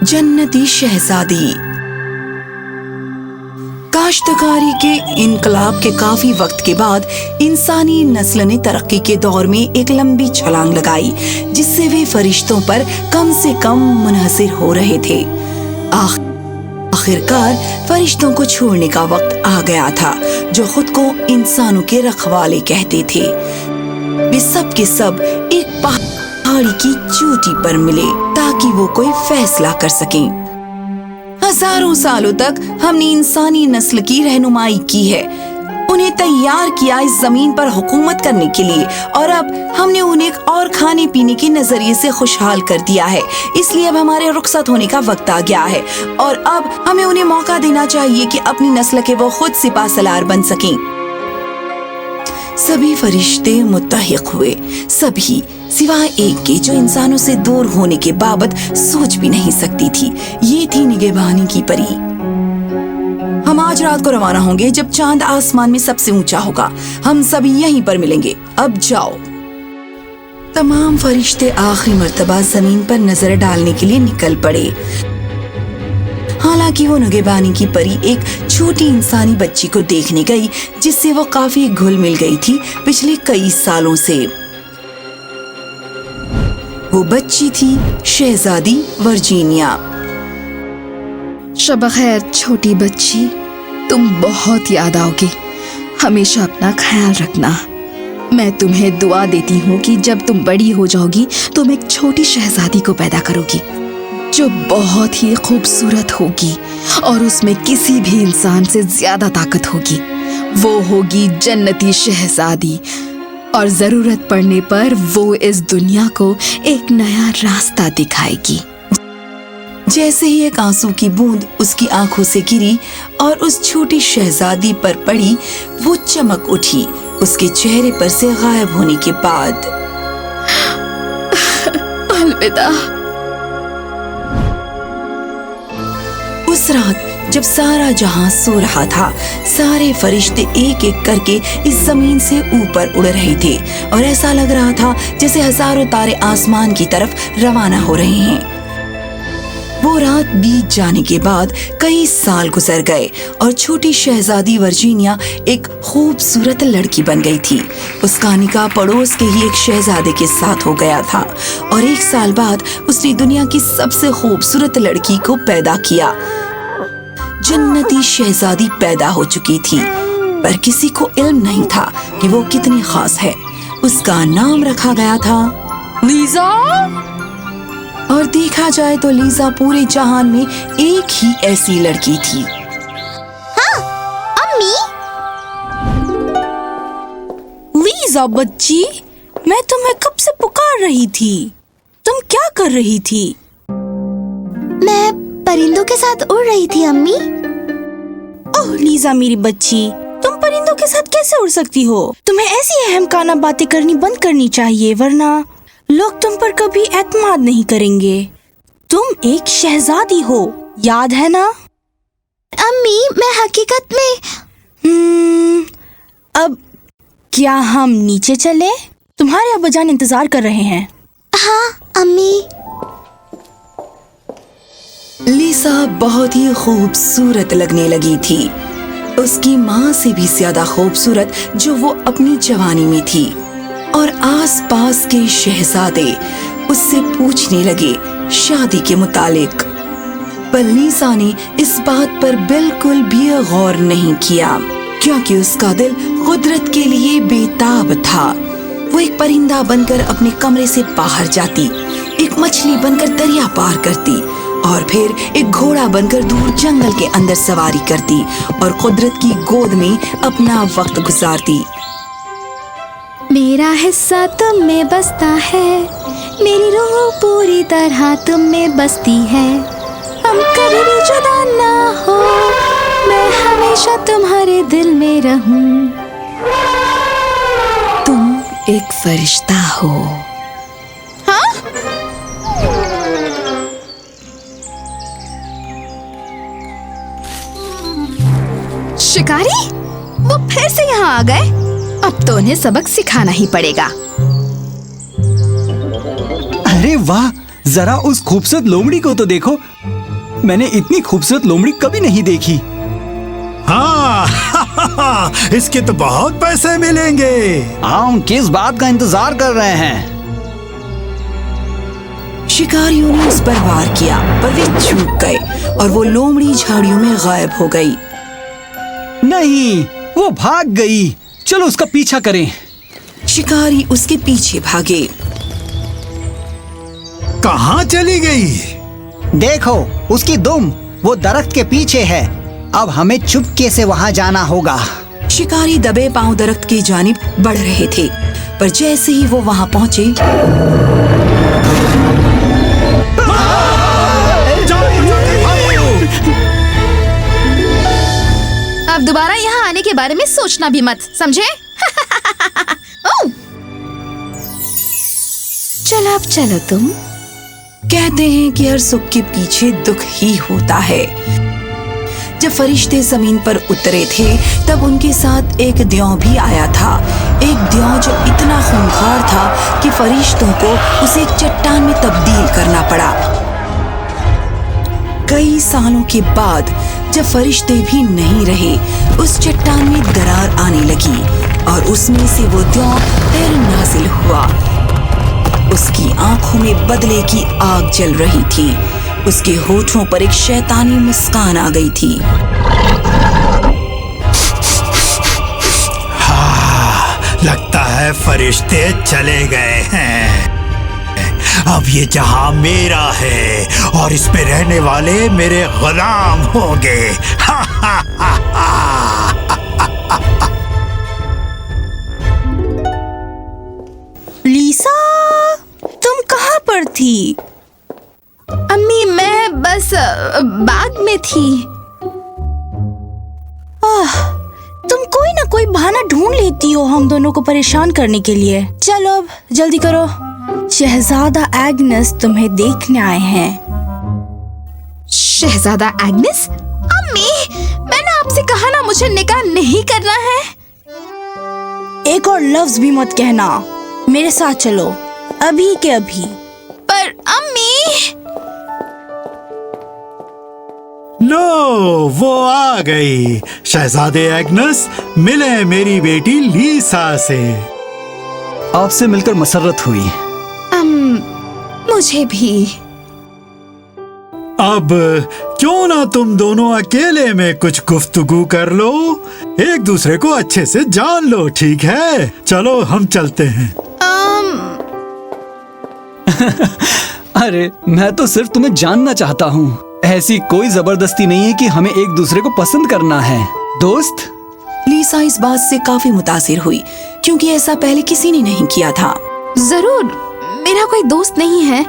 जन्नती शहजादी। काश्तकारी के इनकलाब के काफी वक्त के बाद इंसानी नस्ल ने तरक्की के दौर में एक लंबी छलांग लगाई, जिससे वे फरिश्तों पर कम से कम मुनहसिर हो रहे थे। आखिरकार फरिश्तों को छोड़ने का वक्त आ गया था, जो खुद को इंसानों के रखवाले कहते थे। वे सब के सब एक पहाड़ी की चोटी पर मिले ताकि वो कोई फैसला कर सकें। हजारों सालों तक हमने इंसानी नस्ल की रहनुमाई की है, उन्हें तैयार किया इस जमीन पर हुकूमत करने के लिए, और अब हमने उन्हें और खाने पीने के नजरिए से खुशहाल कर दिया है। इसलिए अब हमारे रुखसत होने का वक्त आ गया है, और अब हमें उन्हें मौका देना चाहिए कि अपनी नस्ल के वो खुद सिपा सलार बन सकें। सभी फरिश्ते मुत्तहिक हुए, सभी सिवाय एक के, जो इंसानों से दूर होने के बाबत सोच भी नहीं सकती थी। ये थी निगहबानी की परी। हम आज रात को रवाना होंगे जब चांद आसमान में सबसे ऊंचा होगा। हम सभी यहीं पर मिलेंगे। अब जाओ। तमाम फरिश्ते आखिरी मर्तबा जमीन पर नजर डालने के लिए निकल पड़े। हालांकि वो निगहबानी की परी एक छोटी इंसानी बच्ची को देखने गई, जिससे वो काफी घुल मिल गई थी पिछले कई सालों से। वो बच्ची थी शहजादी वर्जीनिया। शब खैर छोटी बच्ची, तुम बहुत याद आओगी। हमेशा अपना ख्याल रखना। मैं तुम्हें दुआ देती हूँ कि जब तुम बड़ी हो जाओगी तुम एक छोटी शहजादी को पैदा करोगी, जो बहुत ही खूबसूरत होगी और उसमें किसी भी इंसान से ज्यादा ताकत होगी। वो होगी जन्नती शहजादी, और जरूरत पड़ने पर वो इस दुनिया को एक नया रास्ता दिखाएगी। जैसे ही एक आंसू की बूंद उसकी आंखों से गिरी और उस छोटी शहजादी पर पड़ी, वो चमक उठी उसके चेहरे पर से गायब होने के बाद। अलविदा। उस रात जब सारा जहां सो रहा था, सारे फरिश्ते एक एक करके इस जमीन से ऊपर उड़ रहे थे, और ऐसा लग रहा था जैसे हजारों तारे आसमान की तरफ रवाना हो रहे हैं। वो रात बीत जाने के बाद कई साल गुजर गए और छोटी शहजादी वर्जीनिया एक खूबसूरत लड़की बन गई थी। उसका निकाह पड़ोस के ही एक शहजादे के साथ हो गया था, और 1 साल बाद उसने दुनिया की सबसे खूबसूरत लड़की को पैदा किया। जन्नती शहजादी पैदा हो चुकी थी, पर किसी को इल्म नहीं था कि वो कितनी खास है। उसका नाम रखा गया था लीजा। और देखा जाए तो लीजा पूरे जहान में एक ही ऐसी लड़की थी। हाँ, अम्मी। लीजा बच्ची, मैं तुम्हें कब से पुकार रही थी। तुम क्या कर रही थी? मैं परिंदों के साथ उड़ रही थी अम्मी। ओह लीजा मेरी बच्ची, तुम परिंदों के साथ कैसे उड़ सकती हो? तुम्हें ऐसी अहमकाना बातें करनी बंद करनी चाहिए, वरना लोग तुम पर कभी एतमाद नहीं करेंगे। तुम एक शहजादी हो, याद है ना? अम्मी, मैं हकीकत में अब क्या हम नीचे चले? तुम्हारे अब्बाजान इंतजार कर रहे हैं। हाँ अम्मी। लीसा बहुत ही खूबसूरत लगने लगी थी, उसकी माँ से भी ज्यादा खूबसूरत जो वो अपनी जवानी में थी। और आसपास के शहजादे उससे पूछने लगे शादी के मुतालिक, पर लीसा ने इस बात पर बिल्कुल भी गौर नहीं किया, क्योंकि उसका दिल कुदरत के लिए बेताब था। वो एक परिंदा बनकर अपने कमरे से बाहर जाती, एक मछली बनकर दरिया पार करती, और फिर एक घोड़ा बनकर दूर जंगल के अंदर सवारी करती और कुदरत की गोद में अपना वक्त गुजारती। मेरा हिस्सा तुम में बसता है, मेरी रूह पूरी तरह तुम में बसती है। हम कभी भी जुदा ना हो, मैं हमेशा तुम्हारे दिल में रहूं। तुम एक फरिश्ता हो। हाँ? शिकारी, वो फिर से यहाँ आ गए। अब तो उन्हें सबक सिखाना ही पड़ेगा। अरे वाह, जरा उस खूबसूरत लोमड़ी को तो देखो। मैंने इतनी खूबसूरत लोमड़ी कभी नहीं देखी। हाँ इसके तो बहुत पैसे मिलेंगे। हम किस बात का इंतजार कर रहे हैं? शिकारियों ने उस पर वार किया, पर वे चूक गए और वो लोमड़ी झाड़ियों में गायब हो गई। नहीं, वो भाग गई। चलो उसका पीछा करें। शिकारी उसके पीछे भागे। कहाँ चली गई? देखो, उसकी दुम वो दरख्त के पीछे है। अब हमें चुपके से वहाँ जाना होगा। शिकारी दबे पांव दरख्त की जानिब बढ़ रहे थे, पर जैसे ही वो वहाँ पहुँचे, अब दोबारा यहाँ आने के बारे में सोचना भी मत, समझे? ओह! चलो अब चलो तुम। कहते हैं कि हर सुख के पीछे दुख ही होता है। जब फरिश्ते जमीन पर उतरे थे, तब उनके साथ एक द्यों भी आया था। एक द्यों जो इतना खूंखार था कि फरिश्तों को उसे एक चट्टान में तब्दील करना पड़ा। कई सालों के बाद जब फरिश्ते भी नहीं रहे, उस चट्टान में दरार आने लगी और उसमें से वो द्यों फिर नाजिल हुआ। उसकी आंखों में बदले की आग जल रही थी। उसके होठों पर एक शैतानी मुस्कान आ गई थी। हाँ, लगता है फरिश्ते चले गए हैं। अब ये जहां मेरा है और इस पे रहने वाले मेरे गुलाम होंगे। लीसा, तुम कहाँ पर थी? अम्मी, मैं बस बाग में थी। तुम कोई ना कोई बहाना ढूंढ लेती हो हम दोनों को परेशान करने के लिए। चलो अब जल्दी करो, शहजादा एग्नेस तुम्हें देखने आए हैं। शहजादा एग्नेस? अम्मी, मैंने आपसे कहा ना मुझे निकाह नहीं करना है। एक और लफ्ज भी मत कहना। मेरे साथ चलो, अभी के अभी। पर अम्मी। लो, वो आ गई। शहजादे एग्नेस, मिले मेरी बेटी लीसा से। आपसे मिलकर मसर्रत हुई। मुझे भी। अब क्यों ना तुम दोनों अकेले में कुछ गुफ्तगू कर लो, एक दूसरे को अच्छे से जान लो, ठीक है? चलो हम चलते हैं। अरे मैं तो सिर्फ तुम्हें जानना चाहता हूँ। ऐसी कोई जबरदस्ती नहीं है कि हमें एक दूसरे को पसंद करना है, दोस्त। लीसा इस बात से काफी मुतासिर हुई, क्योंकि ऐसा पहले किसी ने नहीं किया था। जरूर, मेरा कोई दोस्त नहीं है,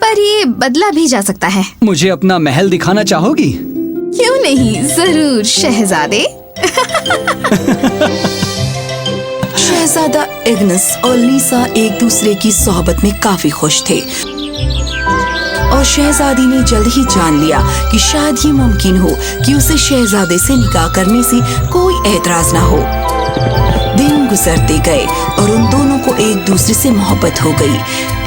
पर ये बदला भी जा सकता है। मुझे अपना महल दिखाना चाहोगी? क्यों नहीं, जरूर शहजादे। शहजादा एग्नेस और लीसा एक दूसरे की सोहबत में काफी खुश थे और शहजादी ने जल्द ही जान लिया कि शायद ही मुमकिन हो कि उसे शहजादे से निकाह करने से कोई एतराज ना हो। दिन गुजरते गए और उन दोनों को एक दूसरे से मोहब्बत हो गई।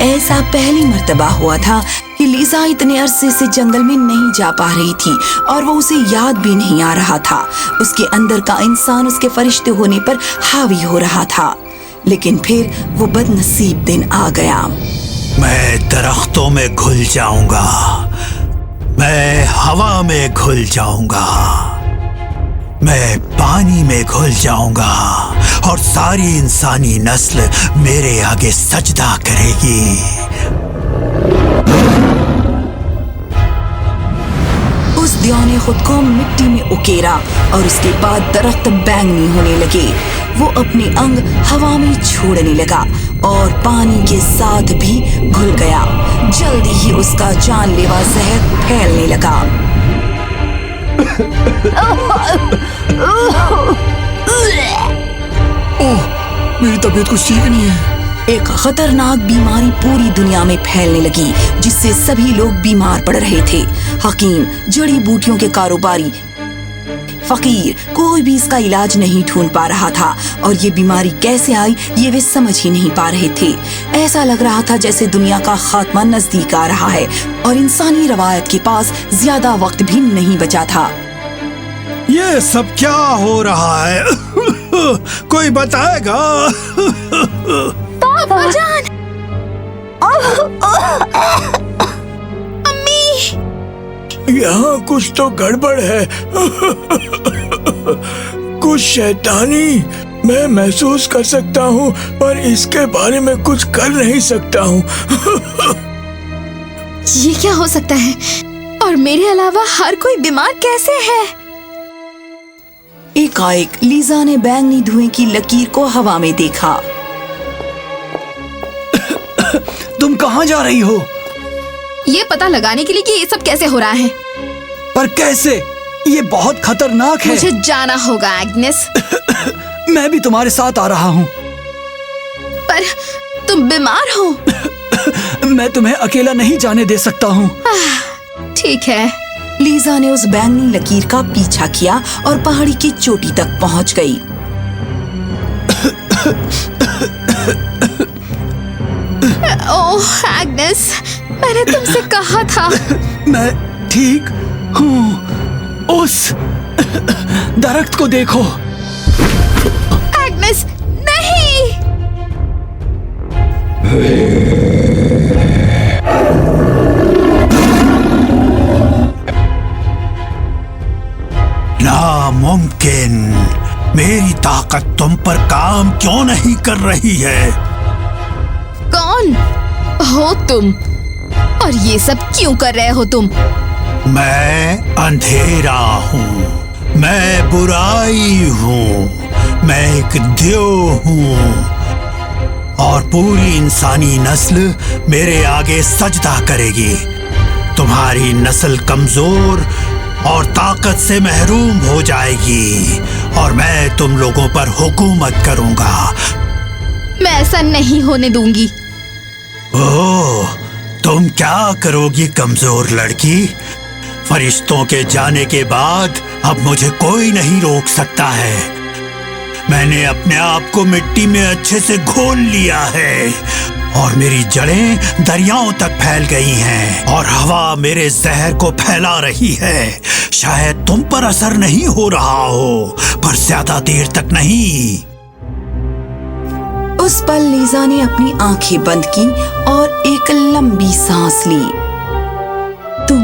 ऐसा पहली मर्तबा हुआ था कि लीसा इतने अरसे से जंगल में नहीं जा पा रही थी और वो उसे याद भी नहीं आ रहा था। उसके अंदर का इंसान उसके फरिश्ते होने पर हावी हो रहा था, लेकिन फिर वो बदनसीब दिन आ गया। मैं दरख्तों में घुल जाऊंगा, मैं हवा में घुल जाऊंगा, मैं पानी में घुल जाऊंगा और सारी इंसानी नस्ल मेरे आगे सजदा करेगी। उस द्यों ने खुद को मिट्टी में उकेरा और उसके बाद दरख्त बैंगनी होने लगे। वो अपने अंग हवा में छोड़ने लगा और पानी के साथ भी घुल गया। जल्दी ही उसका जानलेवा जहर फैलने लगा। ओह, मेरी तबीयत कुछ ठीक नहीं है। एक खतरनाक बीमारी पूरी दुनिया में फैलने लगी, जिससे सभी लोग बीमार पड़ रहे थे। हकीम, जड़ी बूटियों के कारोबारी, फकीर, कोई भी इसका इलाज नहीं ढूंढ पा रहा था और ये बीमारी कैसे आई ये वे समझ ही नहीं पा रहे थे। ऐसा लग रहा था जैसे दुनिया का खात्मा नजदीक आ रहा है और इंसानी रवायत के पास ज्यादा वक्त भी नहीं बचा था। ये सब क्या हो रहा है? कोई बताएगा? पापा जान, यहाँ कुछ तो गड़बड़ है। कुछ शैतानी मैं महसूस कर सकता हूँ पर इसके बारे में कुछ कर नहीं सकता हूँ। ये क्या हो सकता है? और मेरे अलावा हर कोई बीमार कैसे है? एकाएक लीजा ने बैंगनी धुएं की लकीर को हवा में देखा। तुम कहाँ जा रही हो? ये पता लगाने के लिए कि ये सब कैसे हो रहा है। पर कैसे? ये बहुत खतरनाक है। मुझे जाना होगा एग्नेस। मैं भी तुम्हारे साथ आ रहा हूँ। पर तुम बीमार हो। मैं तुम्हें अकेला नहीं जाने दे सकता हूँ। ठीक है। लीजा ने उस बैंगनी लकीर का पीछा किया और पहाड़ी की चोटी तक पहुँच गई। ओह एग्नेस, मैंने तुमसे कहा था। मैं ठीक हूँ। उस दरख्त को देखो। एग्नेस, नहीं। नामुमकिन। मेरी ताकत तुम पर काम क्यों नहीं कर रही है? कौन हो तुम? और ये सब क्यों कर रहे हो तुम? मैं अंधेरा हूँ, मैं बुराई हूँ, मैं एक देव हूँ और पूरी इंसानी नस्ल मेरे आगे सजदा करेगी। तुम्हारी नस्ल कमजोर और ताकत से महरूम हो जाएगी और मैं तुम लोगों पर हुकूमत करूँगा। मैं ऐसा नहीं होने दूंगी। ओह, तुम क्या करोगी कमजोर लड़की? फरिश्तों के जाने के बाद अब मुझे कोई नहीं रोक सकता है। मैंने अपने आप को मिट्टी में अच्छे से घोल लिया है और मेरी जड़ें दरियाओं तक फैल गई हैं और हवा मेरे जहर को फैला रही है। शायद तुम पर असर नहीं हो रहा हो, पर ज्यादा देर तक नहीं। उस पल लीजा ने अपनी आंखें बंद की और एक लंबी सांस ली। तुम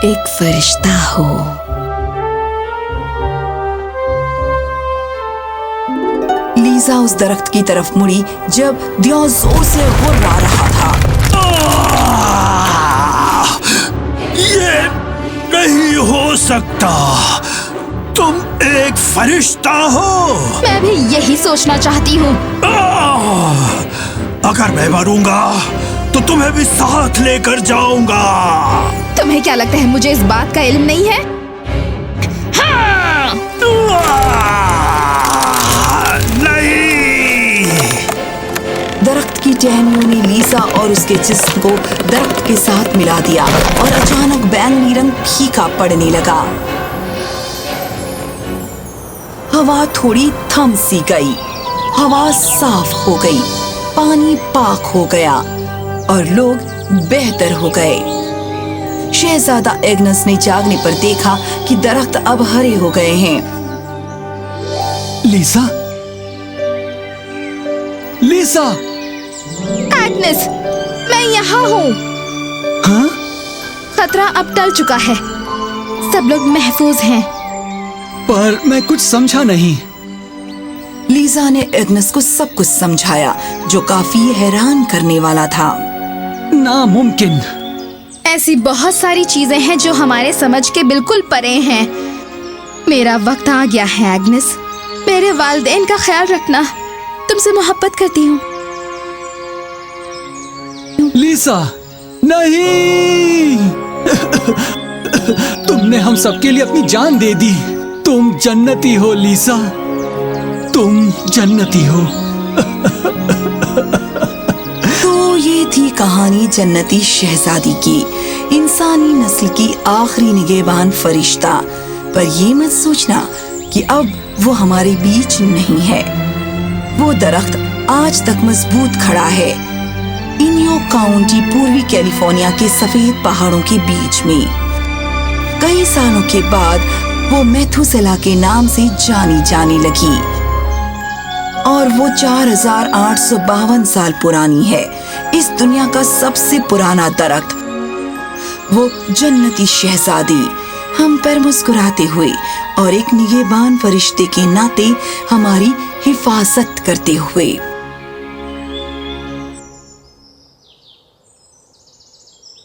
एक फरिश्ता हो। लीजा उस दरख्त की तरफ मुड़ी जब दिया जोर से हुर्रा रहा था। ये नहीं हो सकता। तुम एक फरिश्ता हो। मैं भी यही सोचना चाहती हूँ। अगर मैं मरूंगा तो तुम्हें भी साथ लेकर जाऊंगा। तुम्हें क्या लगता है मुझे इस बात का इल्म नहीं है? हाँ! नहीं। दरख्त की टहनियों ने लीजा और उसके जिस्म को दरख्त के साथ मिला दिया और अचानक बैंगनी रंग फीका पड़ने लगा। हवा थोड़ी थम सी गई, हवा साफ हो गई, पानी पाक हो गया और लोग बेहतर हो गए। शहजादा एग्नस ने जागने पर देखा कि दरख्त अब हरे हो गए हैं। लीसा, लीसा! एग्नेस, मैं यहाँ हूँ। हाँ? खतरा अब टल चुका है। सब लोग महफूज हैं। पर मैं कुछ समझा नहीं। लीजा ने एग्नस को सब कुछ समझाया, जो काफी हैरान करने वाला था। नामुमकिन। ऐसी बहुत सारी चीजें हैं जो हमारे समझ के बिल्कुल परे हैं। मेरा वक्त आ गया है एग्नेस। मेरे वालिदैन का ख्याल रखना। तुमसे मोहब्बत करती हूँ। लीसा, नहीं! तुमने हम सबके लिए अपनी जान दे दी। तुम जन्नती हो लीसा, तुम जन्नती हो। तो ये थी कहानी जन्नती शहजादी की, इंसानी नस्ल की आखिरी निगहबान फरिश्ता। पर ये मत सोचना कि अब वो हमारे बीच नहीं है। वो दरख्त आज तक मजबूत खड़ा है, इनियो काउंटी पूर्वी कैलिफोर्निया के सफेद पहाड़ों के बीच में। कई सालों के बाद वो मेथुसेला के नाम से जानी जाने लगी और वो 4852 साल पुरानी है। इस दुनिया का सबसे पुराना दरख्त, वो जन्नती शहजादी हम पर मुस्कुराते हुए और एक निगहबान फरिश्ते के नाते हमारी हिफाजत करते हुए